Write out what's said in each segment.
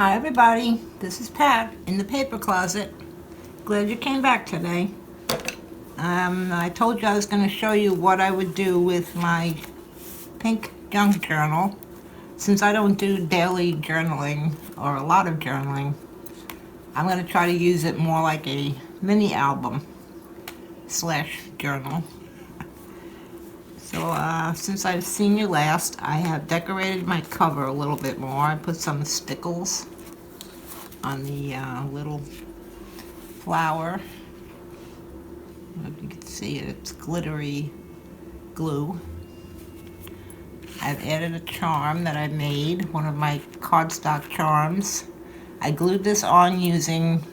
Hi everybody, this is Pat in the paper closet. Glad you came back today. I told you I was going to show you what I would do with my pink junk journal. Since I don't do daily journaling or a lot of journaling, I'm going to try to use it more like a mini album slash journal. So since I've seen you last, I have decorated my cover a little bit more. I put some stickles on the little flower. If you can see it, it's glittery glue. I've added a charm that I made, one of my cardstock charms. I glued this on using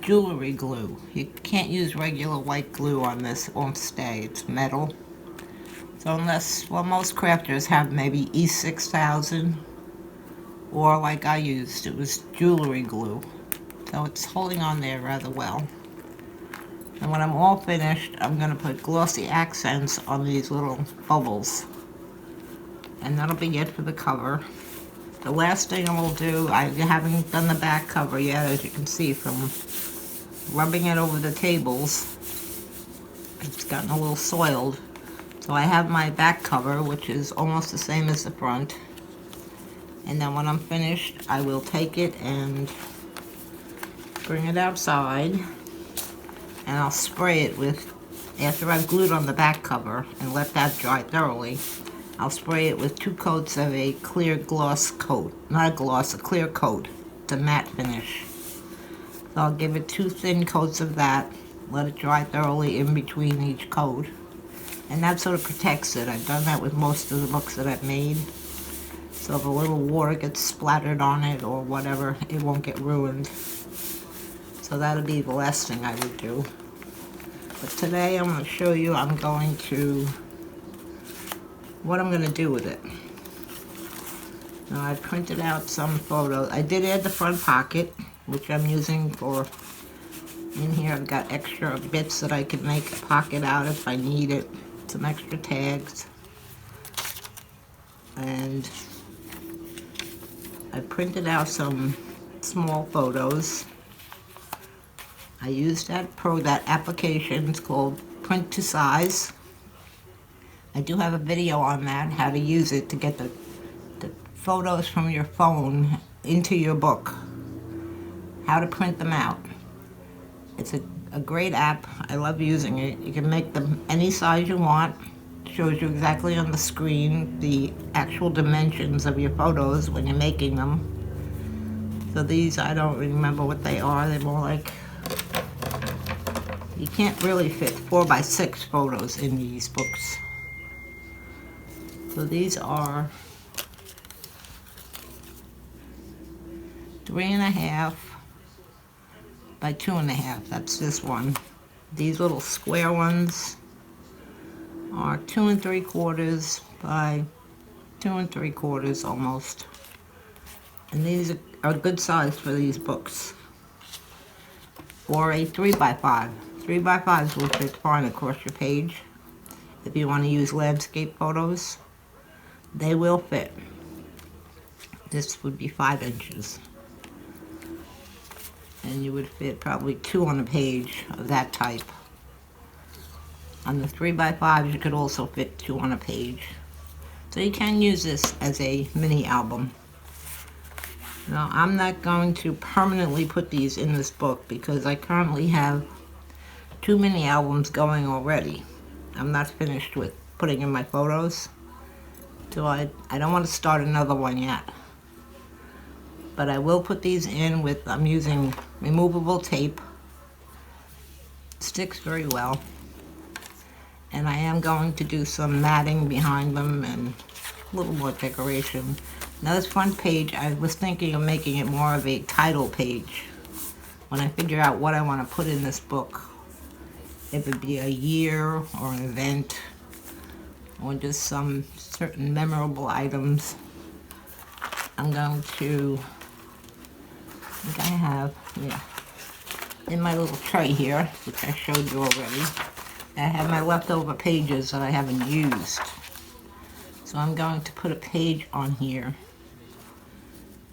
jewelry glue. You can't use regular white glue on this, it won't stay, it's metal. So unless, well, most crafters have maybe E6000, or like I used, it was jewelry glue. So it's holding on there rather well. And when I'm all finished, I'm going to put glossy accents on these little bubbles. And that'll be it for the cover. The last thing I will do, I haven't done the back cover yet, as you can see from rubbing it over the tables. It's gotten a little soiled. So I have my back cover, which is almost the same as the front. And then when I'm finished, I will take it and bring it outside. And I'll spray it with, after I've glued on the back cover and let that dry thoroughly, I'll spray it with 2 coats of a clear gloss coat. Not a gloss, a clear coat. It's a matte finish. So I'll give it 2 thin coats of that, let it dry thoroughly in between each coat. And that sort of protects it. I've done that with most of the books that I've made. So if a little water gets splattered on it or whatever, it won't get ruined. So that'll be the last thing I would do. But today I'm going to show you what I'm going to do with it. Now I printed out some photos. I did add the front pocket, which I'm using for, in here I've got extra bits that I can make a pocket out if I need it. Some extra tags. And I printed out some small photos. I used that application. It's called Print to Size. I do have a video on that, how to use it to get the photos from your phone into your book. How to print them out. It's a great app. I love using it. You can make them any size you want. It shows you exactly on the screen the actual dimensions of your photos when you're making them. So these, I don't remember what they are. They're more like, you can't really fit 4x6 photos in these books. So these are 3.5 by 2.5. That's this one. These little square ones are 2 3/4 by 2 3/4 almost. And these are good size for these books. Or a 3x5. 3x5s will fit fine across your page. If you want to use landscape photos, they will fit. This would be 5 inches. And you would fit probably 2 on a page of that type. On the 3x5s, you could also fit 2 on a page. So you can use this as a mini album. Now, I'm not going to permanently put these in this book because I currently have 2 mini albums going already. I'm not finished with putting in my photos, so I don't want to start another one yet. But I will put these in with, I'm using removable tape. It sticks very well. And I am going to do some matting behind them and a little more decoration. Now this front page, I was thinking of making it more of a title page. When I figure out what I want to put in this book, if it be a year or an event, or just some certain memorable items, I'm going to, I think I have, yeah, in my little tray here, which I showed you already, I have my leftover pages that I haven't used. So I'm going to put a page on here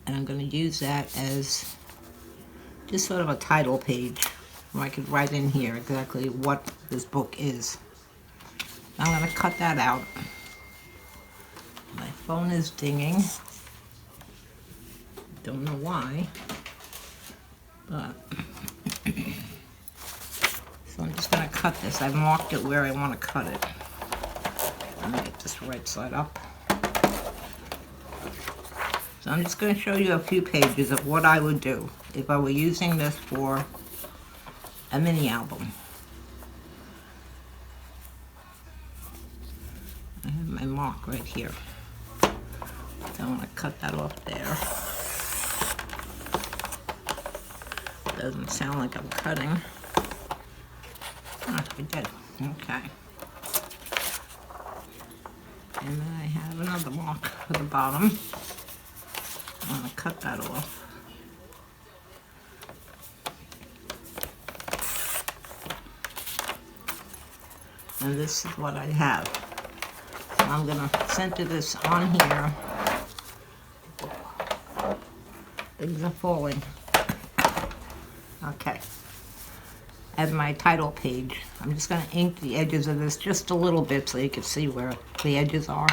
And I'm going to use that as just sort of a title page where I could write in here exactly what this book is. I'm going to cut that out. My phone is dinging. Don't know why, but so I'm just going to cut this. I've marked it where I want to cut it. Let me get this right side up. So I'm just going to show you a few pages of what I would do if I were using this for a mini album. I have my mark right here. So I want to cut that off there. Doesn't sound like I'm cutting. Oh, I did. Okay. And then I have another mark for the bottom. I'm going to cut that off. And this is what I have. So I'm going to center this on here. Things are falling. Okay. As my title page, I'm just going to ink the edges of this just a little bit so you can see where the edges are.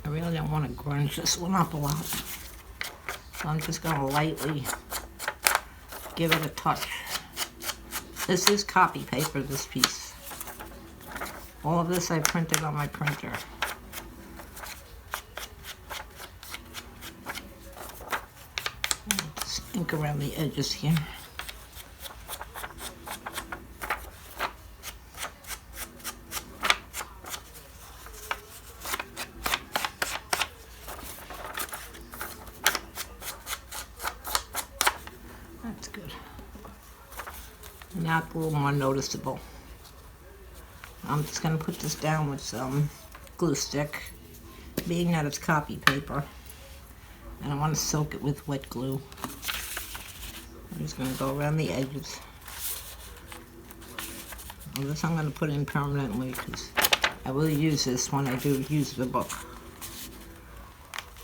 I really don't want to grunge this one up a lot. So I'm just going to lightly give it a touch. This is copy paper, this piece. All of this I printed on my printer. Just ink around the edges here. That's good. Now it's a little more noticeable. I'm just going to put this down with some glue stick, being that it's copy paper, and I want to soak it with wet glue. I'm just going to go around the edges. Well, this I'm going to put in permanently because I will use this when I do use the book.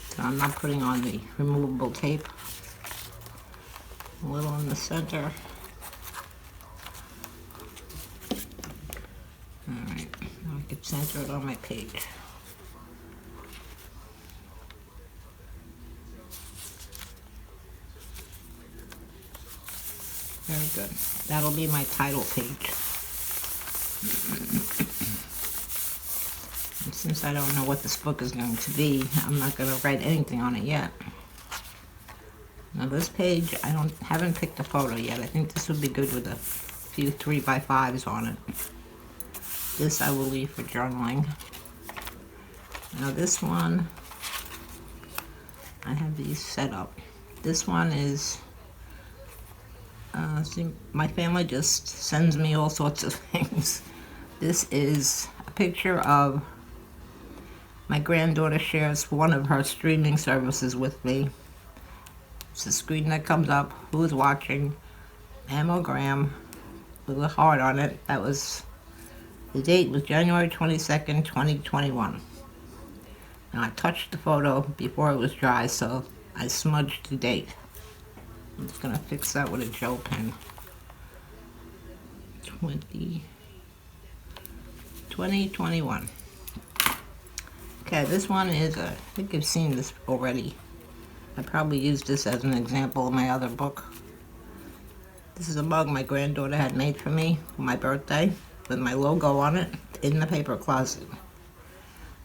So I'm not putting on the removable tape. A little in the center. Alright, now I can center it on my page. Very good. That'll be my title page. And since I don't know what this book is going to be, I'm not going to write anything on it yet. Now this page, I haven't picked a photo yet. I think this would be good with a few 3x5s on it. This I will leave for journaling. Now this one, I have these set up. This one is, see, my family just sends me all sorts of things. This is a picture of my granddaughter shares one of her streaming services with me. It's the screen that comes up, who is watching, mammogram, with a heart on it. That was, the date was January 22nd, 2021. And I touched the photo before it was dry, so I smudged the date. I'm just gonna fix that with a gel pen. 2021. Okay, this one is, I think you've seen this already. I probably used this as an example in my other book. This is a mug my granddaughter had made for me for my birthday with my logo on it in the paper closet.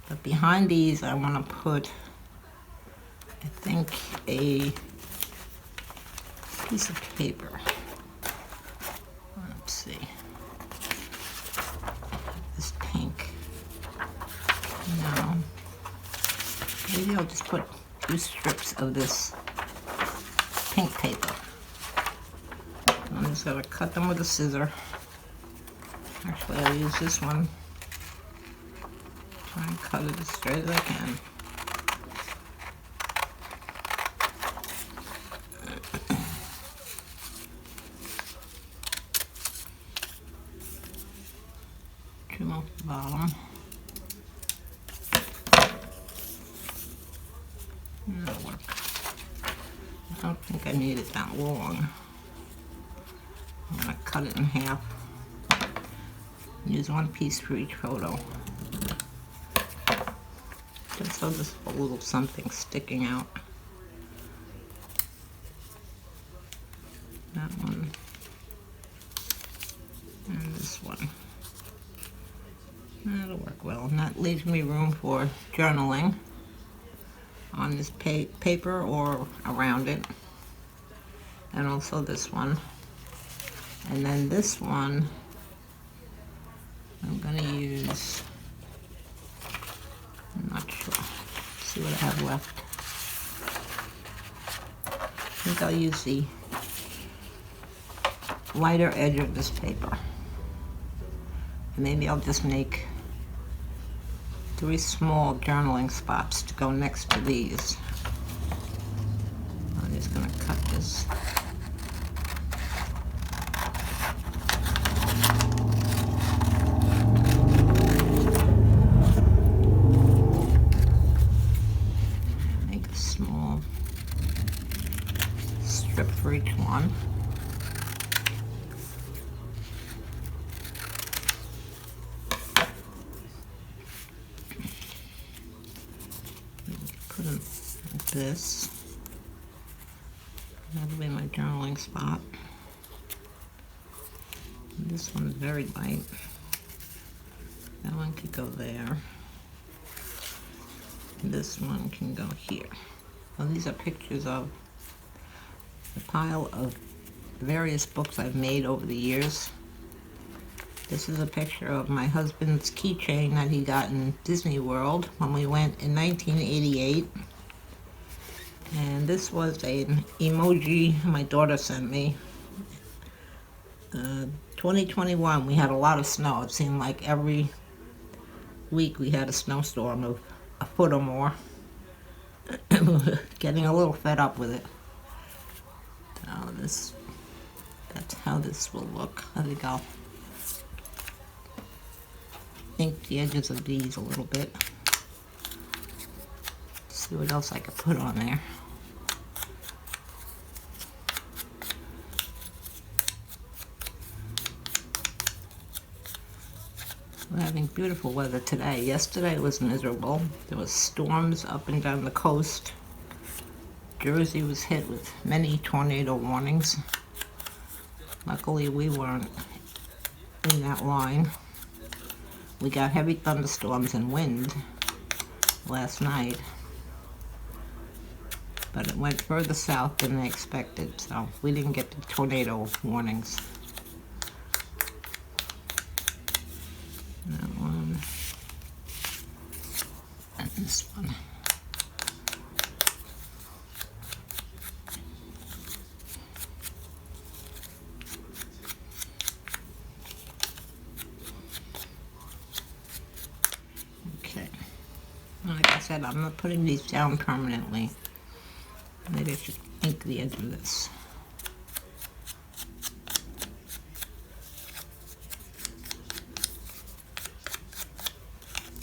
But behind these I want to put, I think, a piece of paper. Let's see. This pink. No. Maybe I'll just put 2 strips of this pink paper. I'm just going to cut them with a scissor. Actually, I'll use this one. Try and cut it as straight as I can. Trim off the bottom. That'll work. I don't think I need it that long. I'm gonna cut it in half. Use one piece for each photo. Just so there's a little something sticking out. That one. And this one. That'll work well. And that leaves me room for journaling on this paper or around it. And also this one. And then this one, I'm going to use, I'm not sure, see what I have left. I think I'll use the lighter edge of this paper. And maybe I'll just make 3 small journaling spots to go next to these. I'm just going to cut this. Make a small strip for each one. Put them like this. That'll be my journaling spot. And this one's very light. That one could go there. And this one can go here. Well, these are pictures of the pile of various books I've made over the years. This is a picture of my husband's keychain that he got in Disney World when we went in 1988. And this was an emoji my daughter sent me. 2021, we had a lot of snow. It seemed like every week we had a snowstorm of a foot or more. Getting a little fed up with it. So that's how this will look. I think I'll ink the edges of these a little bit. See what else I could put on there. We're having beautiful weather today. Yesterday was miserable. There was storms up and down the coast. Jersey was hit with many tornado warnings. Luckily we weren't in that line. We got heavy thunderstorms and wind last night, but it went further south than they expected, so we didn't get the tornado warnings. That one, and this one. Okay, like I said, I'm not putting these down permanently. Maybe I should ink the edge of this.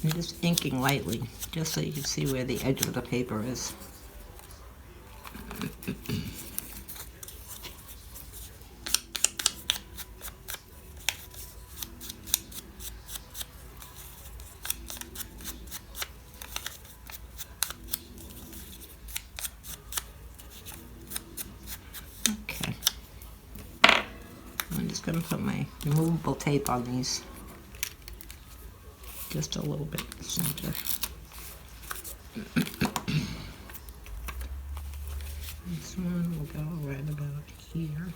I'm just inking lightly, just so you can see where the edge of the paper is. Okay. I'm just going to put my removable tape on these. Just a little bit in the center. This one will go right about here.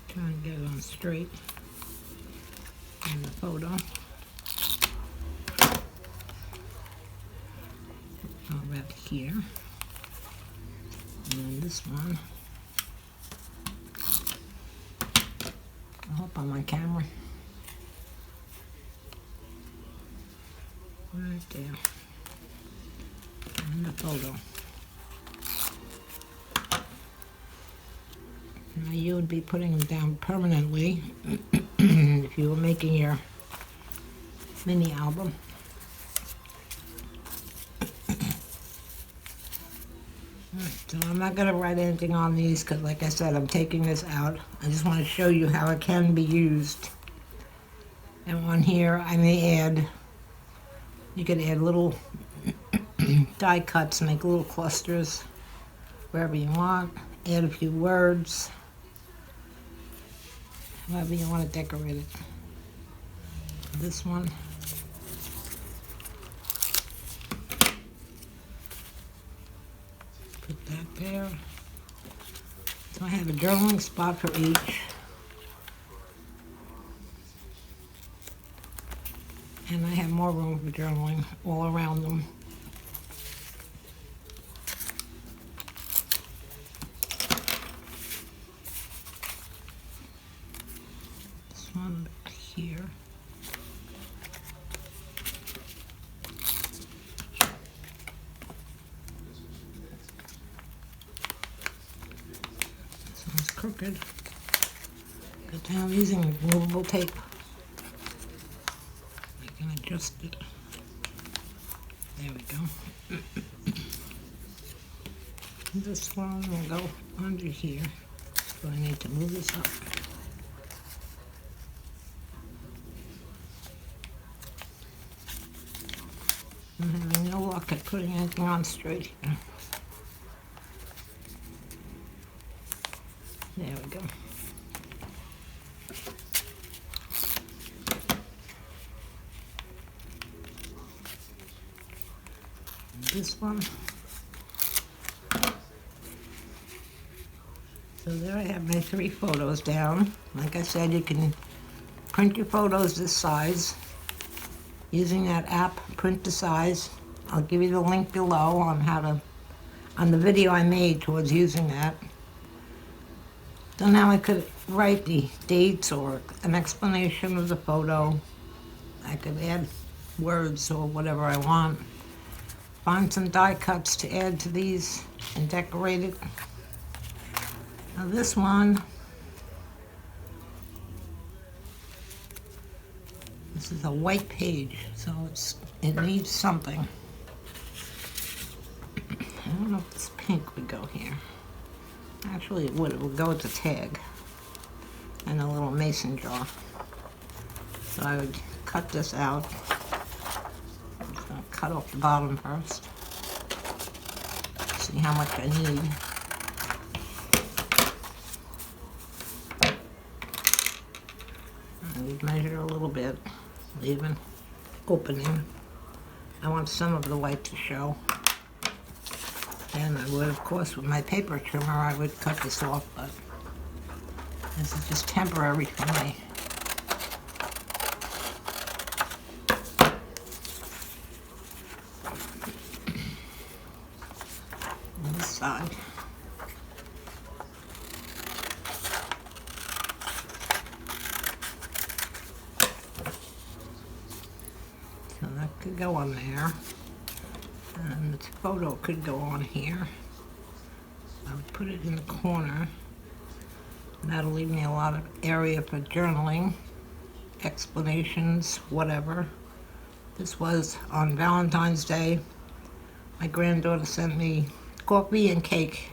Try and get it on straight in the photo. Right here. And then this one. I hope I'm on camera. Right there. And the photo. Now you would be putting them down permanently if you were making your mini album. So I'm not going to write anything on these because, like I said, I'm taking this out. I just want to show you how it can be used. And on here, I may add, you could add little die cuts, make little clusters wherever you want. Add a few words, however you want to decorate it. This one. Put that there. So I have a journaling spot for each. And I have more room for journaling all around them. This one back here. This one's crooked. Good thing I'm using removable tape. You can adjust it. There we go. This one will go under here. So I need to move this up. I'm having no luck at putting anything on straight here. There we go. This one. So there I have my 3 photos down. Like I said, you can print your photos this size using that app, Print to Size. I'll give you the link below on how to, on the video I made towards using that. So now I could write the dates or an explanation of the photo. I could add words or whatever I want. Find some die cuts to add to these and decorate it. Now this one, this is a white page, so it needs something. I don't know if this pink would go here. Actually it would go with the tag and a little mason jar. So I would cut this out. I'm just gonna cut off the bottom first. See how much I need. I would measure a little bit, leave an opening. I want some of the white to show. And I would, of course, with my paper trimmer, I would cut this off, but this is just temporary for me. On this side. So that could go on there. And this photo could go on here. I would put it in the corner. That'll leave me a lot of area for journaling, explanations, whatever. This was on Valentine's Day. My granddaughter sent me coffee and cake,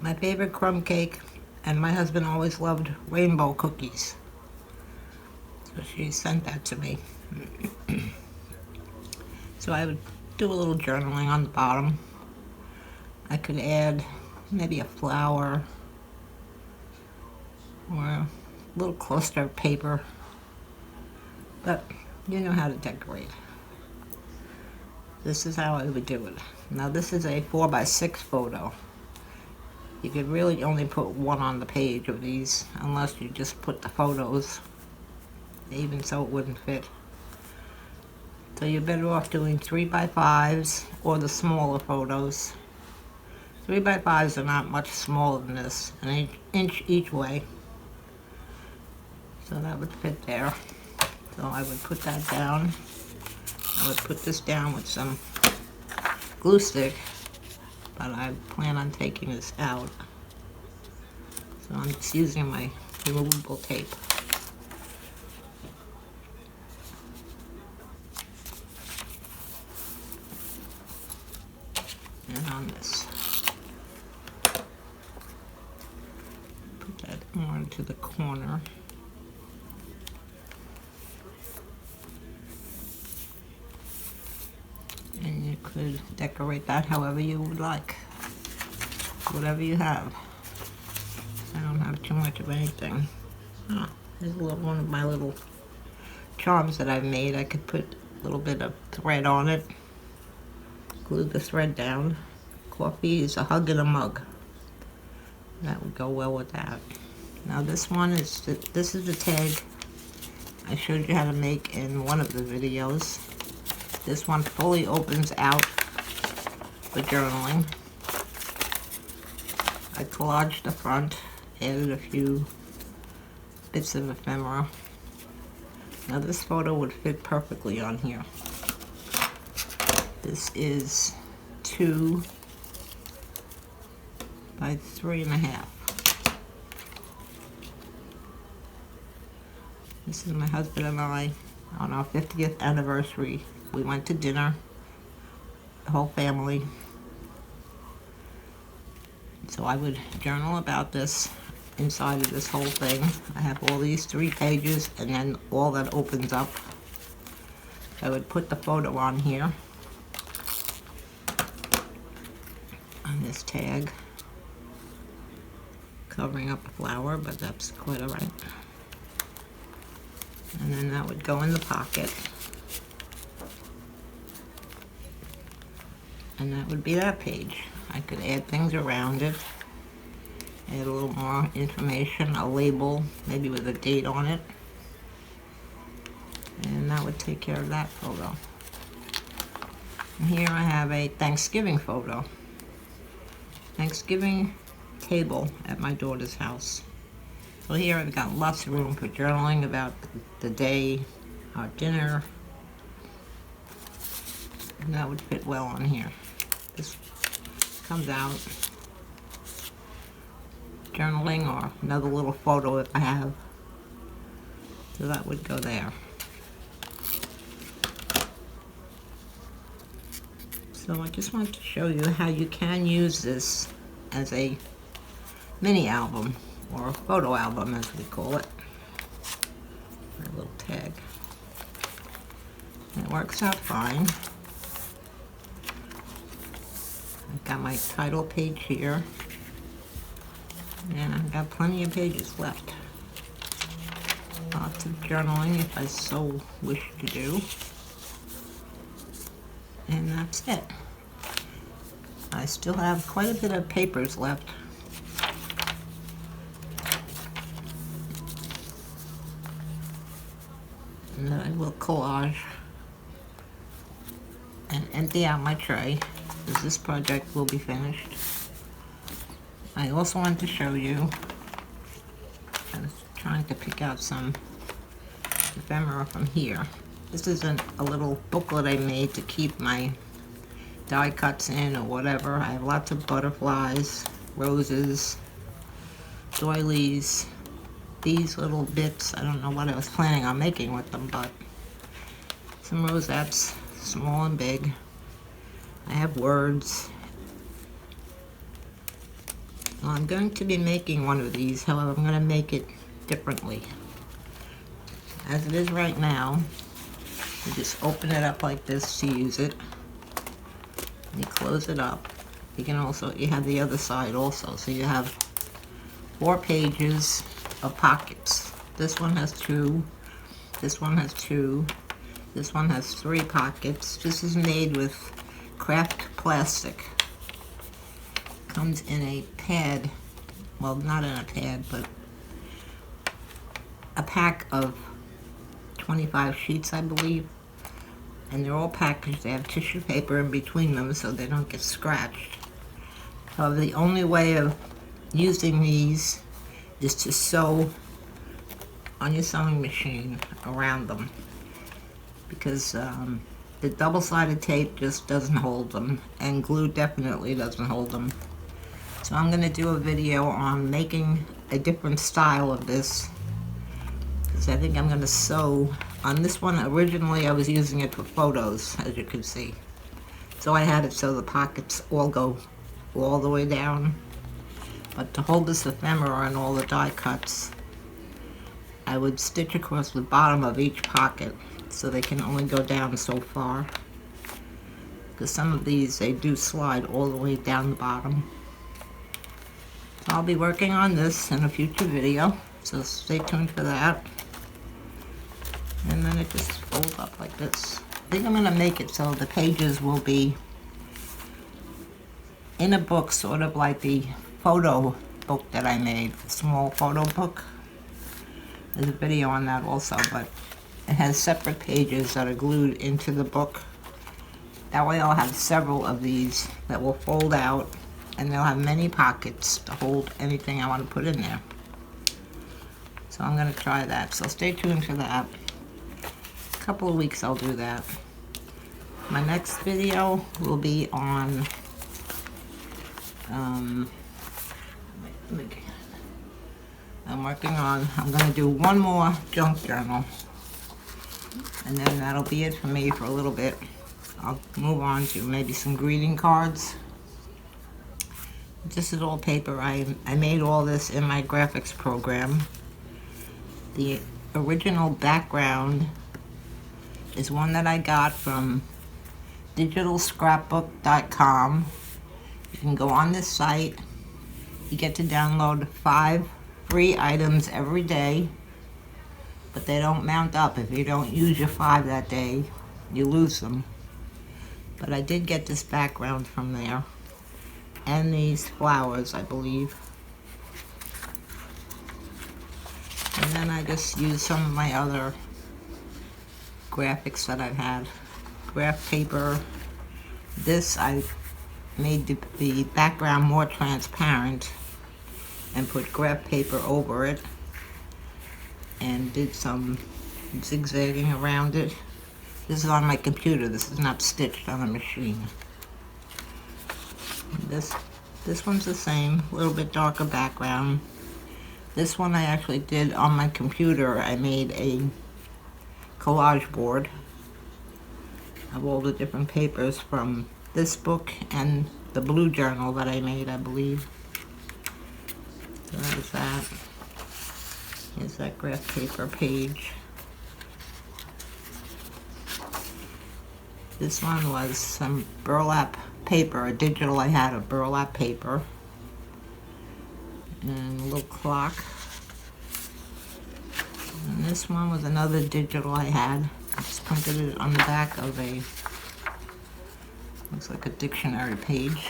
my favorite crumb cake, and my husband always loved rainbow cookies. So she sent that to me. So I would do a little journaling on the bottom. I could add maybe a flower or a little cluster of paper, but you know how to decorate. This is how I would do it. Now this is a 4x6 photo. You could really only put one on the page of these unless you just put the photos, even so it wouldn't fit. So you're better off doing 3x5s or the smaller photos. 3x5s are not much smaller than this, an inch each way. So that would fit there. So I would put that down. I would put this down with some glue stick, but I plan on taking this out. So I'm just using my removable tape. And on this. to the corner. And you could decorate that however you would like. Whatever you have. I don't have too much of anything. Oh, here's a little one of my little charms that I've made. I could put a little bit of thread on it. Glue the thread down. Coffee is a hug in a mug. That would go well with that. Now this one is, this is the tag I showed you how to make in one of the videos. This one fully opens out for journaling. I collaged the front, added a few bits of ephemera. Now this photo would fit perfectly on here. This is 2 by 3.5. This is my husband and I on our 50th anniversary. We went to dinner, the whole family. So I would journal about this inside of this whole thing. I have all these 3 pages and then all that opens up. I would put the photo on here, on this tag, covering up a flower, but that's quite all right. And then that would go in the pocket. And that would be that page. I could add things around it, add a little more information, a label, maybe with a date on it. And that would take care of that photo. And here I have a Thanksgiving photo. Thanksgiving table at my daughter's house. So here I've got lots of room for journaling about the day, our dinner. And that would fit well on here. This comes out. Journaling or another little photo if I have. So that would go there. So I just wanted to show you how you can use this as a mini album, or a photo album as we call it. A little tag. And it works out fine. I've got my title page here. And I've got plenty of pages left. Lots of journaling if I so wish to do. And that's it. I still have quite a bit of papers left. And then I will collage and empty out my tray, because this project will be finished. I also wanted to show you, I was trying to pick out some ephemera from here. This is a little booklet I made to keep my die cuts in or whatever. I have lots of butterflies, roses, doilies, these little bits. I don't know what I was planning on making with them, but some rosettes, small and big. I have words. Well, I'm going to be making one of these, however, I'm going to make it differently. As it is right now, you just open it up like this to use it. You close it up. You can also, you have the other side also, so you have 4 pages of pockets. This one has 2, this one has 2, this one has 3 pockets. This is made with craft plastic. Comes in a pad, well, not in a pad, but a pack of 25 sheets, I believe. And they're all packaged. They have tissue paper in between them so they don't get scratched. However, the only way of using these is to sew on your sewing machine around them, because the double-sided tape just doesn't hold them, and glue definitely doesn't hold them. So I'm going to do a video on making a different style of this, because I think I'm going to sew on this one. Originally I was using it for photos, as you can see, so I had it so the pockets all go all the way down. But to hold this ephemera and all the die cuts, I would stitch across the bottom of each pocket so they can only go down so far. Because some of these, they do slide all the way down the bottom. So I'll be working on this in a future video, so stay tuned for that. And then it just folds up like this. I think I'm going to make it so the pages will be in a book, sort of like the photo book that I made, the small photo book. There's a video on that also, but it has separate pages that are glued into the book. That way I'll have several of these that will fold out, and they'll have many pockets to hold anything I want to put in there. So I'm going to try that, so stay tuned for that. A couple of weeks I'll do that. My next video will be on I'm going to do one more junk journal, and then that'll be it for me for a little bit. I'll move on to maybe some greeting cards. This is all paper. I made all this in my graphics program. The original background is one that I got from digitalscrapbook.com. You can go on this site. You get to download 5 free items every day, but they don't mount up. If you don't use your 5 that day, you lose them. But I did get this background from there, and these flowers, I believe. And then I just used some of my other graphics that I've had. Graph paper. This, I made the background more transparent and put graph paper over it and did some zigzagging around it. This is on my computer. This is not stitched on a machine. This one's the same, a little bit darker background. This one I actually did on my computer. I made a collage board of all the different papers from this book and the blue journal that I made, I believe. So that is that. Here's that graph paper page. This one was some burlap paper, a digital I had of burlap paper. And a little clock. And this one was another digital I had. I just printed it on the back of a, looks like a dictionary page.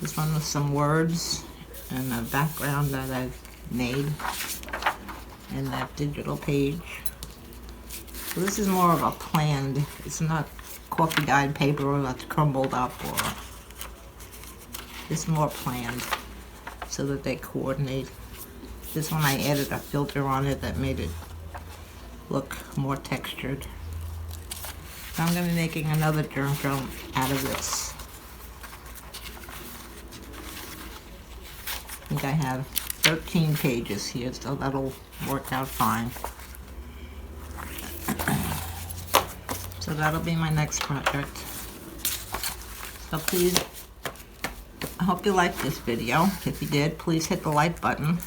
This one was some words and a background that I've made in that digital page. So this is more of a planned, it's not coffee dyed paper that's crumbled up, or it's more planned so that they coordinate. This one I added a filter on it that made it look more textured. So I'm going to be making another journal out of this. I think I have 13 pages here, so that'll work out fine. So that'll be my next project. So please, I hope you liked this video. If you did, please hit the like button.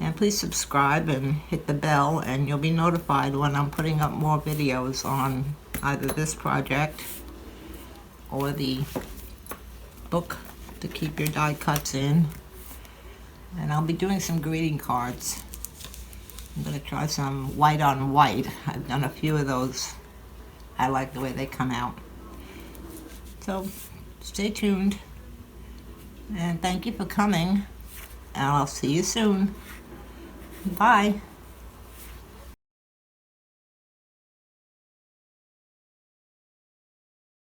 And please subscribe and hit the bell, and you'll be notified when I'm putting up more videos on either this project or the book to keep your die cuts in. And I'll be doing some greeting cards. I'm going to try some white on white. I've done a few of those. I like the way they come out. So stay tuned, and thank you for coming, and I'll see you soon. Bye.